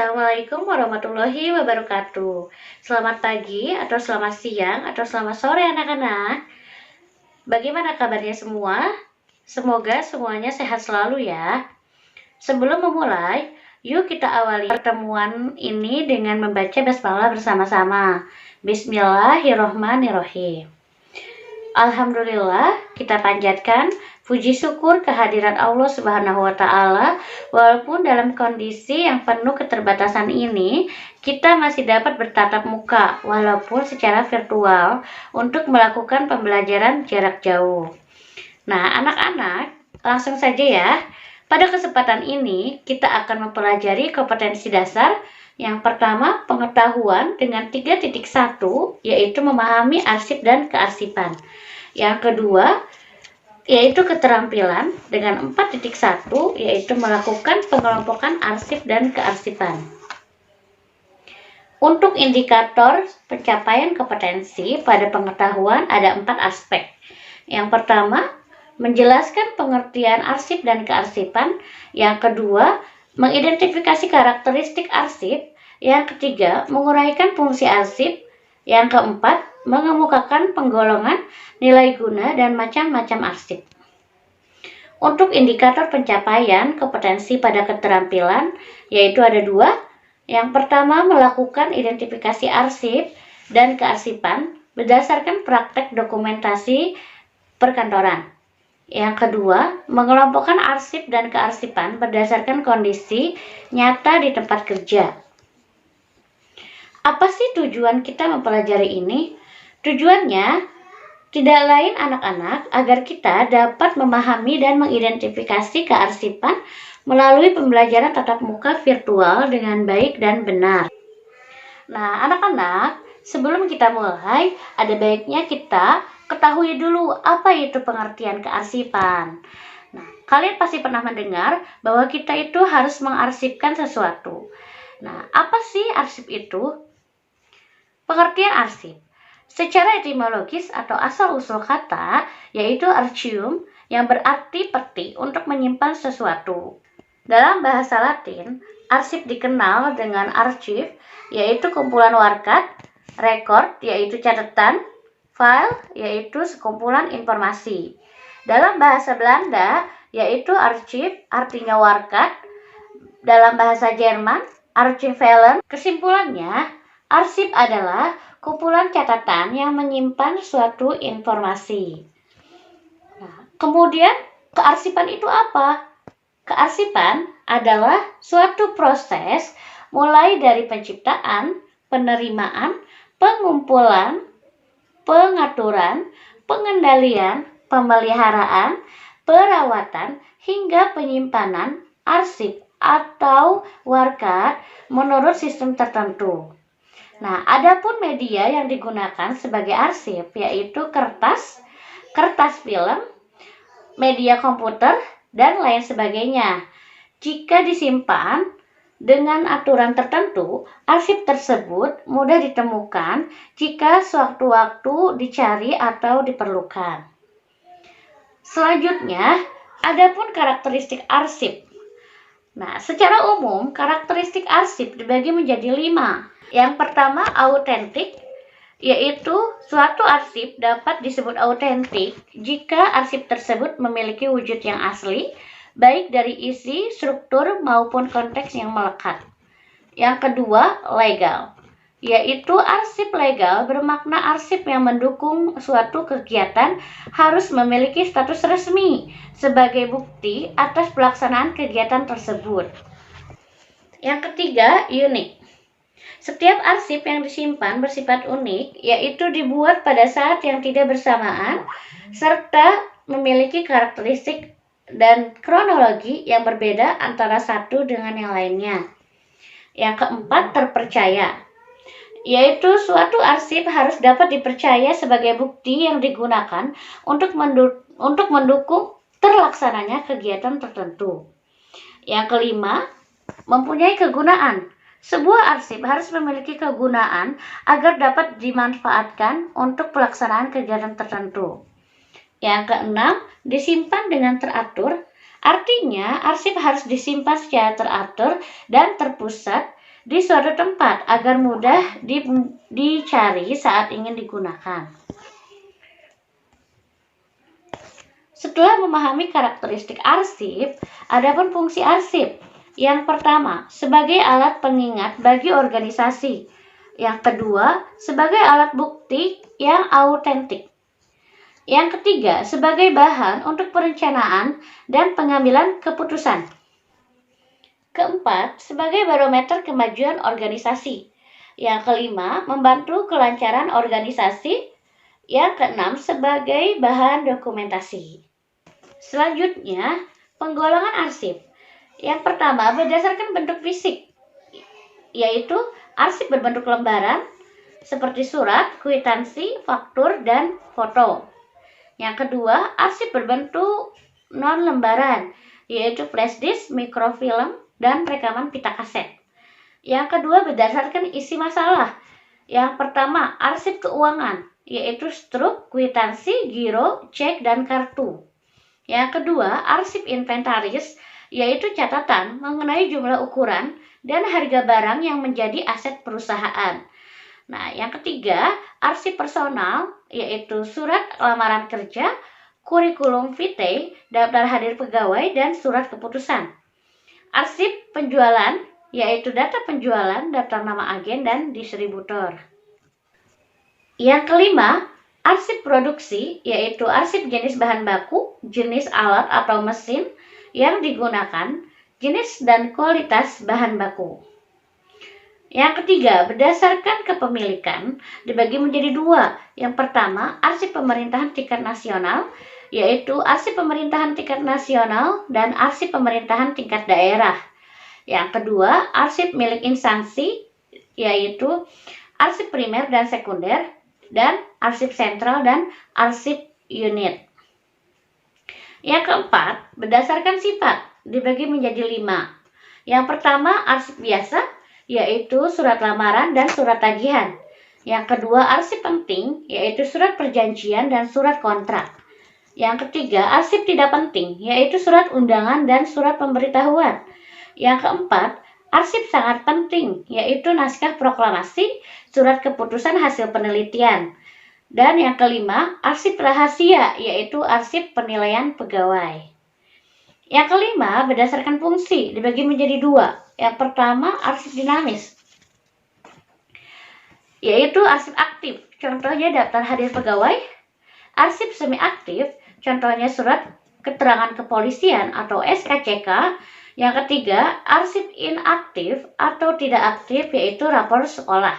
Assalamualaikum warahmatullahi wabarakatuh. Selamat pagi atau selamat siang atau selamat sore anak-anak. Bagaimana kabarnya semua? Semoga semuanya sehat selalu ya. Sebelum memulai, yuk kita awali pertemuan ini dengan membaca basmalah bersama-sama. Bismillahirrohmanirrohim. Alhamdulillah, kita panjatkan puji syukur kehadiran Allah Subhanahu wa Ta'ala. Walaupun dalam kondisi yang penuh keterbatasan ini, kita masih dapat bertatap muka, walaupun secara virtual, untuk melakukan pembelajaran jarak jauh. Nah, anak-anak, langsung saja ya. Pada kesempatan ini, kita akan mempelajari kompetensi dasar. Yang pertama, pengetahuan dengan 3.1, yaitu memahami arsip dan kearsipan. Yang kedua, yaitu keterampilan dengan 4.1, yaitu melakukan pengelompokan arsip dan kearsipan. Untuk indikator pencapaian kompetensi pada pengetahuan ada 4 aspek. Yang pertama, menjelaskan pengertian arsip dan kearsipan. Yang kedua, mengidentifikasi karakteristik arsip. Yang ketiga, menguraikan fungsi arsip. Yang keempat, mengemukakan penggolongan, nilai guna, dan macam-macam arsip. Untuk indikator pencapaian kompetensi pada keterampilan, yaitu ada 2. Yang pertama, melakukan identifikasi arsip dan kearsipan berdasarkan praktek dokumentasi perkantoran. Yang kedua, mengelompokkan arsip dan kearsipan berdasarkan kondisi nyata di tempat kerja. Apa sih tujuan kita mempelajari ini? Tujuannya tidak lain anak-anak agar kita dapat memahami dan mengidentifikasi kearsipan melalui pembelajaran tatap muka virtual dengan baik dan benar. Nah, anak-anak, sebelum kita mulai, ada baiknya kita ketahui dulu apa itu pengertian kearsipan. Nah, kalian pasti pernah mendengar bahwa kita itu harus mengarsipkan sesuatu. Nah, apa sih arsip itu? Pengertian arsip secara etimologis atau asal-usul kata yaitu archium yang berarti peti untuk menyimpan sesuatu. Dalam bahasa Latin, arsip dikenal dengan archive yaitu kumpulan warkat, record yaitu catatan, file yaitu sekumpulan informasi. Dalam bahasa Belanda yaitu archief artinya warkat, dalam bahasa Jerman archivelen. Kesimpulannya, arsip adalah kumpulan catatan yang menyimpan suatu informasi. Nah, kemudian, kearsipan itu apa? Kearsipan adalah suatu proses mulai dari penciptaan, penerimaan, pengumpulan, pengaturan, pengendalian, pemeliharaan, perawatan, hingga penyimpanan arsip atau warkat menurut sistem tertentu. Nah, adapun media yang digunakan sebagai arsip yaitu kertas film, media komputer, dan lain sebagainya. Jika disimpan dengan aturan tertentu, arsip tersebut mudah ditemukan jika sewaktu-waktu dicari atau diperlukan. Selanjutnya, adapun karakteristik arsip. Nah, secara umum, karakteristik arsip dibagi menjadi 5. Yang pertama, autentik, yaitu suatu arsip dapat disebut autentik jika arsip tersebut memiliki wujud yang asli, baik dari isi, struktur, maupun konteks yang melekat. Yang kedua, legal, yaitu arsip legal bermakna arsip yang mendukung suatu kegiatan harus memiliki status resmi sebagai bukti atas pelaksanaan kegiatan tersebut. Yang ketiga, unik. Setiap arsip yang disimpan bersifat unik, yaitu dibuat pada saat yang tidak bersamaan, serta memiliki karakteristik dan kronologi yang berbeda antara satu dengan yang lainnya. Yang keempat, terpercaya, yaitu suatu arsip harus dapat dipercaya sebagai bukti yang digunakan untuk mendukung terlaksananya kegiatan tertentu. Yang kelima, mempunyai kegunaan. Sebuah arsip harus memiliki kegunaan agar dapat dimanfaatkan untuk pelaksanaan kegiatan tertentu. Yang keenam, disimpan dengan teratur. Artinya, arsip harus disimpan secara teratur dan terpusat di suatu tempat agar mudah dicari saat ingin digunakan. Setelah memahami karakteristik arsip, adapun fungsi arsip. Yang pertama, sebagai alat pengingat bagi organisasi. Yang kedua, sebagai alat bukti yang autentik. Yang ketiga, sebagai bahan untuk perencanaan dan pengambilan keputusan. Keempat, sebagai barometer kemajuan organisasi. Yang kelima, membantu kelancaran organisasi. Yang keenam, sebagai bahan dokumentasi. Selanjutnya, penggolongan arsip. Yang pertama, berdasarkan bentuk fisik, yaitu arsip berbentuk lembaran, seperti surat, kwitansi, faktur, dan foto. Yang kedua, arsip berbentuk non-lembaran, yaitu flash disk, mikrofilm, dan rekaman pita kaset. Yang kedua, berdasarkan isi masalah. Yang pertama, arsip keuangan, yaitu struk, kwitansi, giro, cek, dan kartu. Yang kedua, arsip inventaris, yaitu catatan mengenai jumlah ukuran dan harga barang yang menjadi aset perusahaan. Nah, yang ketiga, arsip personal, yaitu surat lamaran kerja, kurikulum vitae, daftar hadir pegawai, dan surat keputusan. Arsip penjualan, yaitu data penjualan, daftar nama agen, dan distributor. Yang kelima, arsip produksi, yaitu arsip jenis bahan baku, jenis alat atau mesin yang digunakan, jenis dan kualitas bahan baku. Yang ketiga, berdasarkan kepemilikan, dibagi menjadi dua. Yang pertama, arsip pemerintahan tingkat nasional, yaitu arsip pemerintahan tingkat nasional dan arsip pemerintahan tingkat daerah. Yang kedua, arsip milik instansi, yaitu arsip primer dan sekunder, dan arsip sentral dan arsip unit. Yang keempat, berdasarkan sifat, dibagi menjadi 5. Yang pertama, arsip biasa, yaitu surat lamaran dan surat tagihan. Yang kedua, arsip penting, yaitu surat perjanjian dan surat kontrak. Yang ketiga, arsip tidak penting, yaitu surat undangan dan surat pemberitahuan. Yang keempat, arsip sangat penting, yaitu naskah proklamasi, surat keputusan hasil penelitian. Dan yang kelima, arsip rahasia, yaitu arsip penilaian pegawai. Yang kelima, berdasarkan fungsi, dibagi menjadi 2. Yang pertama, arsip dinamis, yaitu arsip aktif, contohnya daftar hadir pegawai. Arsip semi aktif, contohnya surat keterangan kepolisian atau SKCK. Yang ketiga, arsip inaktif atau tidak aktif, yaitu rapor sekolah.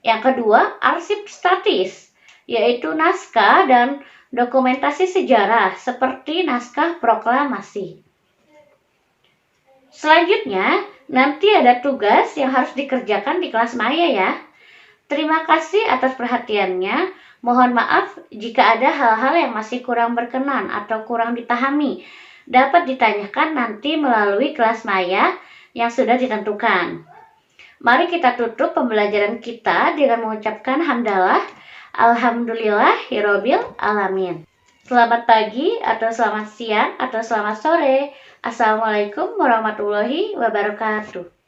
Yang kedua, arsip statis, yaitu naskah dan dokumentasi sejarah seperti naskah proklamasi. Selanjutnya, nanti ada tugas yang harus dikerjakan di kelas maya ya. Terima kasih atas perhatiannya. Mohon maaf jika ada hal-hal yang masih kurang berkenan atau kurang dipahami. Dapat ditanyakan nanti melalui kelas maya yang sudah ditentukan. Mari kita tutup pembelajaran kita dengan mengucapkan hamdalah. Alhamdulillahirobbil alamin. Selamat pagi atau selamat siang atau selamat sore. Assalamualaikum warahmatullahi wabarakatuh.